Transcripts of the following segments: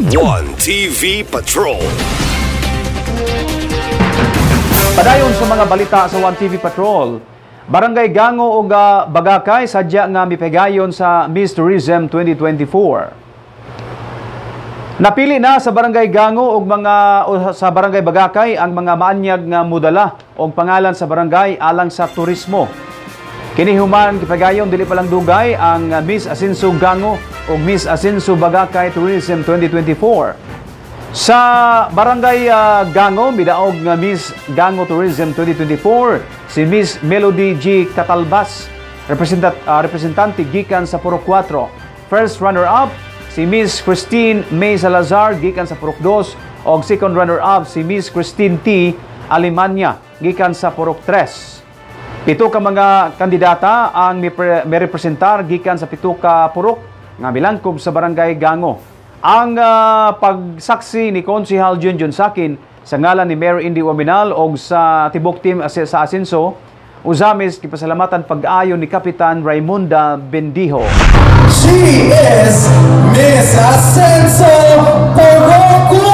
1TV Patrol. Padayon sa mga balita sa 1TV Patrol. Barangay Gango o Bagakay sadya nga mipegayon sa Miss Tourism 2024. Napili na sa Barangay Gango o sa Barangay Bagakay ang mga maanyag nga mudala o pangalan sa barangay alang sa turismo. Kinihuman kipegayon dili pa lang dugay ang Miss Asenso Gango o Miss Asenso Bagakay Tourism 2024. Sa Barangay Gango, midaog nga Miss Gango Tourism 2024 si Miss Melody G. Catalbas, representante gikan sa Purok 4. First runner-up si Miss Christine May Salazar gikan sa Purok 2 o second runner-up si Miss Christine T. Alemania gikan sa Purok 3. Pito ka mga kandidata ang may representar gikan sa pito ka purok nga milangkob sa Barangay Gango. Ang pagsaksi ni Konsehal Junjun Sakin sa ngalan ni Mayor Indy Waminal o sa tibok team sa Asenso, usamis kipasalamatan pag-ayo ni Kapitan Raimunda Bendijo. She is Miss Asenso Purok 4!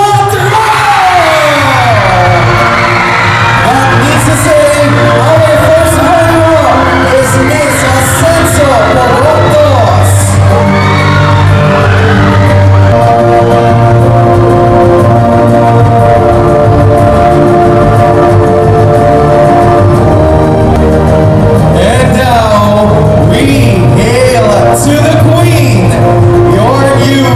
That means to say, our first runner-up is Miss Asenso Purok 2! And now, we hail to the Queen, your new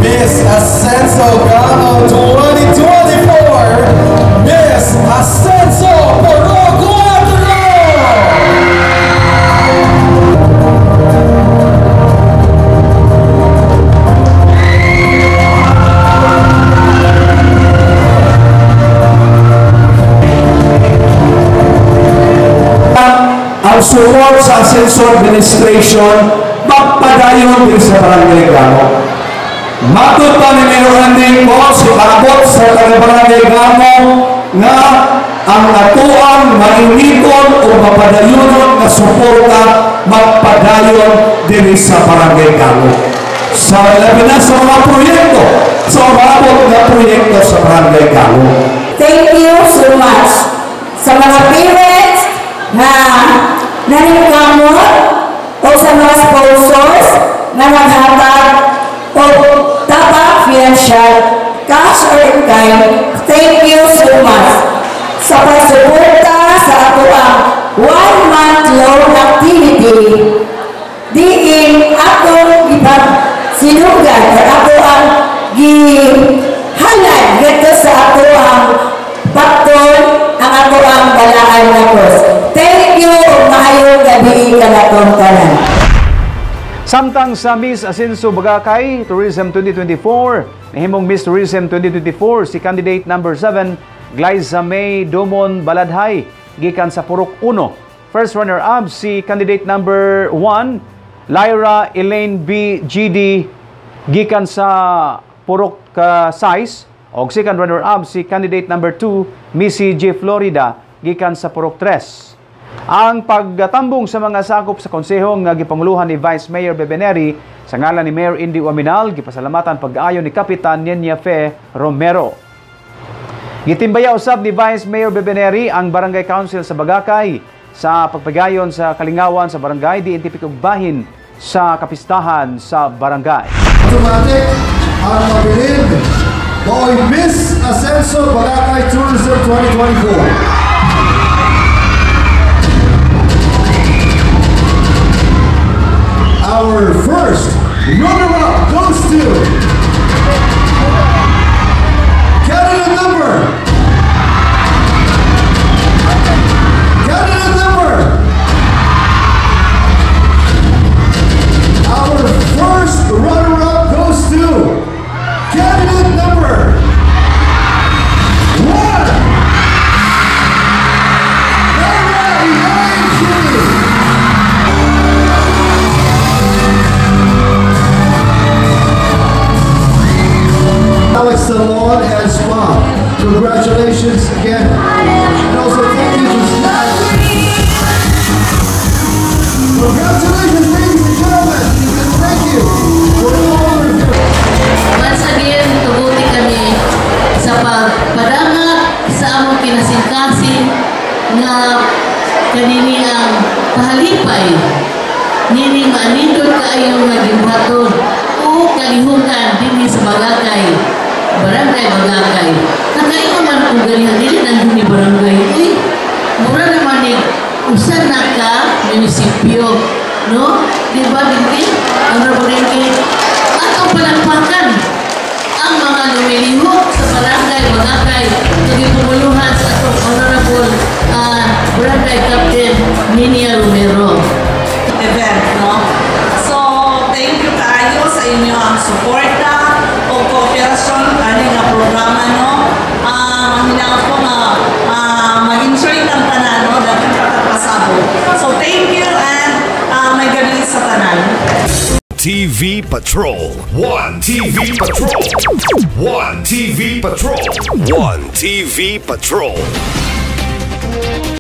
Miss Asenso Gango 2024, Miss Asenso Purok 4! Ang support sa Asenso Administration magpadayon din sa Barangay Gango. Matod pa ni Mayor Andy ko si Abot sa Barangay Gango nga ang atuang mainiton o mapadayon na suporta magpadayon din sa Barangay Gango. Sa labi na sa mga proyekto, sa umabot na proyekto sa Barangay Gango. Thank you so much sa mga parents na naningkamot o sa mga sponsors na naghatag o tapak financial, cash or in kind. Thank you so much sa pagsuporta sa ato ang 1-month loan activity. Diin atong ipagsinugan at ato ang gihalad dito sa ato ang patron ang ato ang balaan na pos. Thank you, maayong gabi kanatong tanan. Samtang sa Miss Asenso Bagakay Tourism 2024, nahimong Miss Tourism 2024 si candidate number 7, Glyza May Domon Baladhay, gikan sa Purok 1. First runner-up si candidate number 1, Lyra Elaine B. GD, gikan sa Purok 6. O second runner-up si candidate number 2, Missy J. Florida, gikan sa Purok 3. Ang pagtambong sa mga sakop sa konsehong nga gipanguluhan ni Vice Mayor Bebeneri sa ngalan ni Mayor Indy Waminal, gipasalamatan pag-ayo ni Kapitan Nenia Fe Romero. Gitimbaya usab ni Vice Mayor Bebeneri ang Barangay Council sa Bagakay sa pagpagayon sa kalingawan sa barangay di intipik og bahin sa kapistahan sa barangay. Automatic ang mabilib Boy Miss Asenso Bagakay Tourism 2024. Our first runner-up goes to candidate number. Our first runner-up goes to candidate number 1. Alex Salon and Spa. Congratulations again. And also thank you to Snap. Congratulations, ladies and gentlemen. And thank you for all of you. Once again, to malipay. Nini maanindot kaayo nga gimbaton o kalihukan dinhi sa Bagakay. Barangay Bagakay. Kakayo man kung ganihan dili nandun ni barangay. Uy, mura naman ni usan na ka munisipyo, no? Di ba, Dinggin? Ang Raboringkin, atong palakpakan ang mga lumilihok sa barangay Bagakay nagipumuluhan sa atong honorable barangay captain Ninia Romero. Event, no? So, thank you kayo sa inyo ang suporta o kooperasyon kaning nga programa, no? Hinangat ko nga mag-enjoy ng tanan, no? Dapat kakapasabo. So, thank you and may galing sa tanan. TV Patrol. One TV Patrol. One TV Patrol. One TV Patrol.